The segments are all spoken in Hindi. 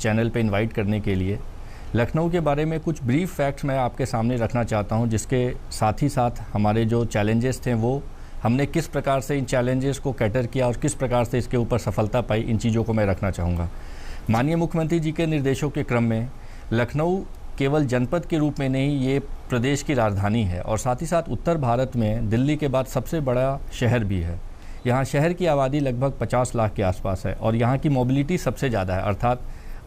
चैनल पे इनवाइट करने के लिए। लखनऊ के बारे में कुछ ब्रीफ फैक्ट्स मैं आपके सामने रखना चाहता हूं, जिसके साथ ही साथ हमारे जो चैलेंजेस थे वो हमने किस प्रकार से इन चैलेंजेस को कैटर किया और किस प्रकार से इसके ऊपर सफलता पाई, इन चीज़ों को मैं रखना चाहूँगा। माननीय मुख्यमंत्री जी के निर्देशों के क्रम में लखनऊ केवल जनपद के रूप में नहीं, ये प्रदेश की राजधानी है और साथ ही साथ उत्तर भारत में दिल्ली के बाद सबसे बड़ा शहर भी है। यहाँ शहर की आबादी लगभग 50 लाख के आसपास है और यहाँ की मोबिलिटी सबसे ज़्यादा है, अर्थात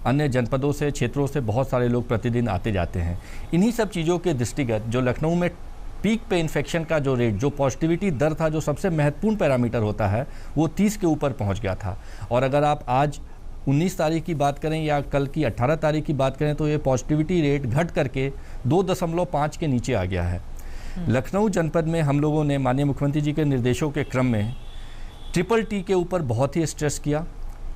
अन्य जनपदों से, क्षेत्रों से बहुत सारे लोग प्रतिदिन आते जाते हैं। इन्हीं सब चीज़ों के दृष्टिगत जो लखनऊ में पीक पे इन्फेक्शन का जो रेट, जो पॉजिटिविटी दर था, जो सबसे महत्वपूर्ण पैरामीटर होता है, वो 30 के ऊपर पहुँच गया था। और अगर आप आज 19 तारीख की बात करें या कल की 18 तारीख की बात करें तो ये पॉजिटिविटी रेट घट करके 2.5 के नीचे आ गया है। लखनऊ जनपद में हम लोगों ने माननीय मुख्यमंत्री जी के निर्देशों के क्रम में TTT के ऊपर बहुत ही स्ट्रेस किया,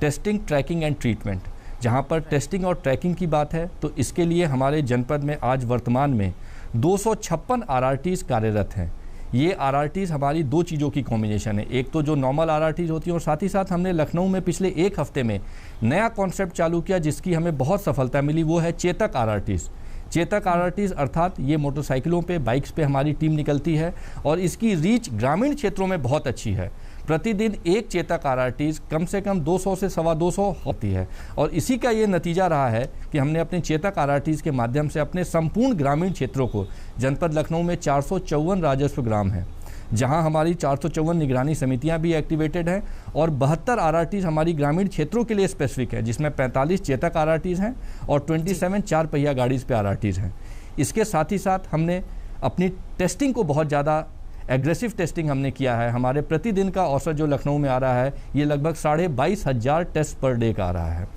टेस्टिंग, ट्रैकिंग एंड ट्रीटमेंट। जहां पर टेस्टिंग और ट्रैकिंग की बात है तो इसके लिए हमारे जनपद में आज वर्तमान में 256 RRTs कार्यरत हैं। ये RRTs हमारी दो चीज़ों की कॉम्बिनेशन है, एक तो जो नॉर्मल RRTs होती हैं और साथ ही साथ हमने लखनऊ में पिछले एक हफ्ते में नया कॉन्सेप्ट चालू किया जिसकी हमें बहुत सफलता मिली, वो है चेतक RRTs। चेतक RRTs अर्थात ये मोटरसाइकिलों पे, बाइक्स पे हमारी टीम निकलती है और इसकी रीच ग्रामीण क्षेत्रों में बहुत अच्छी है। प्रतिदिन एक चेतक RRTs कम से कम 200 से 225 होती है और इसी का ये नतीजा रहा है कि हमने अपने चेतक RRTs के माध्यम से अपने संपूर्ण ग्रामीण क्षेत्रों को, जनपद लखनऊ में 454 राजस्व ग्राम हैं जहां हमारी 454 निगरानी समितियां भी एक्टिवेटेड हैं और 72 RRTs हमारी ग्रामीण क्षेत्रों के लिए स्पेसिफिक है, जिसमें 45 चेतक RRTs हैं और 27 4 पहिया गाड़ीज़ पे RRTs हैं। इसके साथ ही साथ हमने अपनी टेस्टिंग को बहुत ज़्यादा एग्रेसिव टेस्टिंग हमने किया है। हमारे प्रतिदिन का औसत जो लखनऊ में आ रहा है ये लगभग 22,500 टेस्ट पर डे का आ रहा है।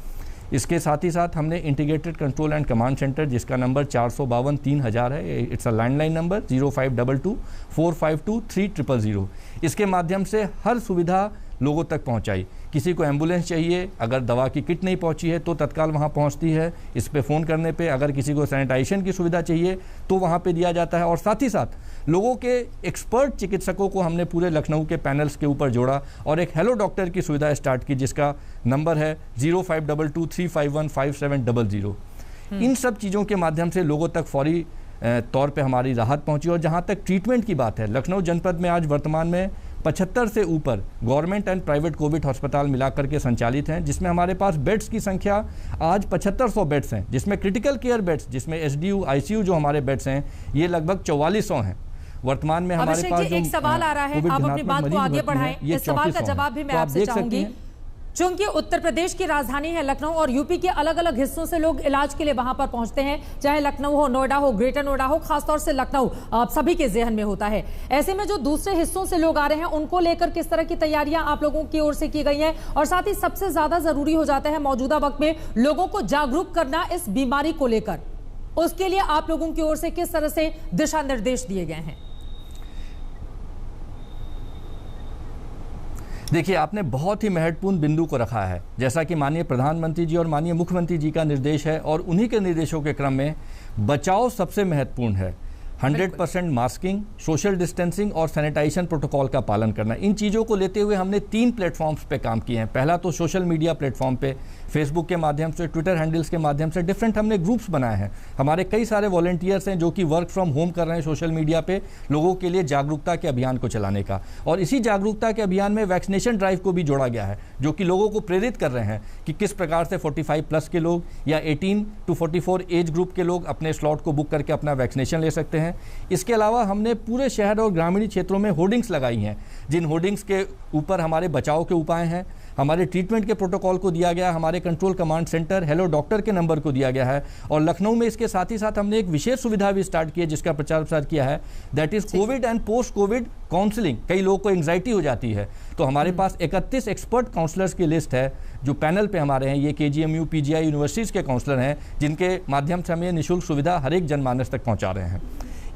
इसके साथ ही साथ हमने integrated control and command centre, जिसका नंबर 452-3000 है, इट्स अ लैंडलाइन नंबर 0522 452 3000। इसके माध्यम से हर सुविधा लोगों तक पहुंचाई। किसी को एम्बुलेंस चाहिए, अगर दवा की किट नहीं पहुंची है तो तत्काल वहां पहुंचती है इस पे फ़ोन करने पे। अगर किसी को सैनिटाइजेशन की सुविधा चाहिए तो वहां पे दिया जाता है और साथ ही साथ लोगों के एक्सपर्ट चिकित्सकों को हमने पूरे लखनऊ के पैनल्स के ऊपर जोड़ा और एक हेलो डॉक्टर की सुविधा स्टार्ट की जिसका नंबर है 0522 351 5700। इन सब चीज़ों के माध्यम से लोगों तक फौरी तौर पे हमारी राहत पहुंची। और जहां तक ट्रीटमेंट की बात है, लखनऊ जनपद में आज वर्तमान में 75 से ऊपर गवर्नमेंट एंड प्राइवेट कोविड अस्पताल मिलाकर के संचालित हैं, जिसमें हमारे पास बेड्स की संख्या आज 7500 बेड्स हैं, जिसमें क्रिटिकल केयर बेड्स, जिसमें SDU ICU जो हमारे बेड्स हैं ये लगभग 4400 हैं। वर्तमान में हमारे पास जो एक सवाल आ रहा है, आप अपनी बात को आगे बढ़ाएं, इस सवाल का जवाब भी मैं आपसे चाहूंगी। चूंकि उत्तर प्रदेश की राजधानी है लखनऊ और यूपी के अलग अलग हिस्सों से लोग इलाज के लिए वहां पर पहुंचते हैं, चाहे लखनऊ हो, नोएडा हो, ग्रेटर नोएडा हो, खासतौर से लखनऊ आप सभी के ज़हन में होता है। ऐसे में जो दूसरे हिस्सों से लोग आ रहे हैं उनको लेकर किस तरह की तैयारियां आप लोगों की ओर से की गई हैं, और साथ ही सबसे ज्यादा जरूरी हो जाता है मौजूदा वक्त में लोगों को जागरूक करना इस बीमारी को लेकर, उसके लिए आप लोगों की ओर से किस तरह से दिशा निर्देश दिए गए हैं? देखिए, आपने बहुत ही महत्वपूर्ण बिंदु को रखा है। जैसा कि माननीय प्रधानमंत्री जी और माननीय मुख्यमंत्री जी का निर्देश है और उन्हीं के निर्देशों के क्रम में बचाव सबसे महत्वपूर्ण है। 100% मास्किंग, सोशल डिस्टेंसिंग और सैनिटाइजेशन प्रोटोकॉल का पालन करना, इन चीज़ों को लेते हुए हमने 3 प्लेटफॉर्म्स पे काम किए हैं। पहला तो सोशल मीडिया प्लेटफॉर्म पे, फेसबुक के माध्यम से, ट्विटर हैंडल्स के माध्यम से डिफरेंट हमने ग्रुप्स बनाए हैं। हमारे कई सारे वॉलंटियर्स हैं जो कि वर्क फ्रॉम होम कर रहे हैं सोशल मीडिया पे लोगों के लिए जागरूकता के अभियान को चलाने का। और इसी जागरूकता के अभियान में वैक्सीनेशन ड्राइव को भी जोड़ा गया है, जो कि लोगों को प्रेरित कर रहे हैं कि किस प्रकार से 45+ के लोग या 18 to 44 एज ग्रुप के लोग अपने स्लॉट को बुक करके अपना वैक्सीनेशन ले सकते हैं। इसके अलावा हमने पूरे शहर और ग्रामीण क्षेत्रों में होर्डिंग्स लगाई हैं, जिन होर्डिंग्स के ऊपर हमारे बचाव के उपाय हैं, हमारे ट्रीटमेंट के प्रोटोकॉल को दिया गया, हमारे control command centre hello doctor के नंबर को दिया गया है। और लखनऊ में इसके साथ ही साथ हमने एक विशेष सुविधा भी स्टार्ट की है जिसका प्रचार प्रसार किया है, that is Covid and post Covid counselling. कई लोगों को एंग्जाइटी हो जाती है, तो हमारे पास 31 एक्सपर्ट काउंसलर्स की लिस्ट है जो पैनल पे हमारे हैं। ये KGMU PGI यूनिवर्सिटीज़ के काउंसलर हैं जिनके माध्यम से हम ये निःशुल्क सुविधा हर एक जनमानस तक पहुँचा रहे हैं।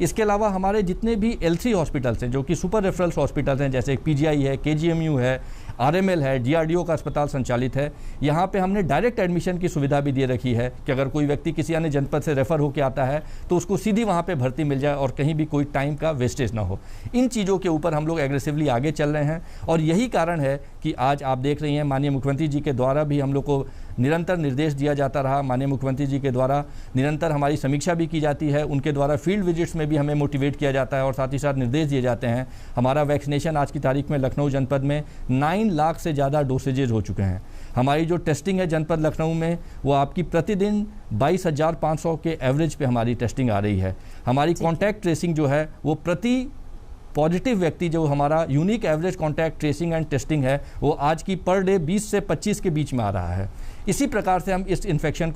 इसके अलावा हमारे जितने भी LC हॉस्पिटल्स हैं जो कि सुपर रेफरल्स हॉस्पिटल्स हैं, जैसे PGI है, KGMU है, RML है, DRDO का अस्पताल संचालित है, यहाँ पे हमने डायरेक्ट एडमिशन की सुविधा भी दे रखी है कि अगर कोई व्यक्ति किसी अन्य जनपद से रेफर होकर आता है तो उसको सीधी वहाँ पे भर्ती मिल जाए और कहीं भी कोई टाइम का वेस्टेज ना हो। इन चीज़ों के ऊपर हम लोग एग्रेसिवली आगे चल रहे हैं और यही कारण है कि आज आप देख रही हैं माननीय मुख्यमंत्री जी के द्वारा भी हम लोग को निरंतर निर्देश दिया जाता रहा। माननीय मुख्यमंत्री जी के द्वारा निरंतर हमारी समीक्षा भी की जाती है, उनके द्वारा फील्ड विजिट्स में भी हमें मोटिवेट किया जाता है और साथ ही साथ निर्देश दिए जाते हैं। हमारा वैक्सीनेशन आज की तारीख में लखनऊ जनपद में 9 लाख से ज़्यादा डोसेजेज हो चुके हैं। हमारी जो टेस्टिंग है जनपद लखनऊ में वो आपकी प्रतिदिन 22,500 के एवरेज पे हमारी टेस्टिंग आ रही है। हमारी कॉन्टैक्ट ट्रेसिंग जो है वो प्रति पॉजिटिव व्यक्ति जो हमारा unique average contact tracing and testing है वो आज की पर डे 20 से 25 के बीच में आ रहा है। इसी प्रकार से हम इस इन्फेक्शन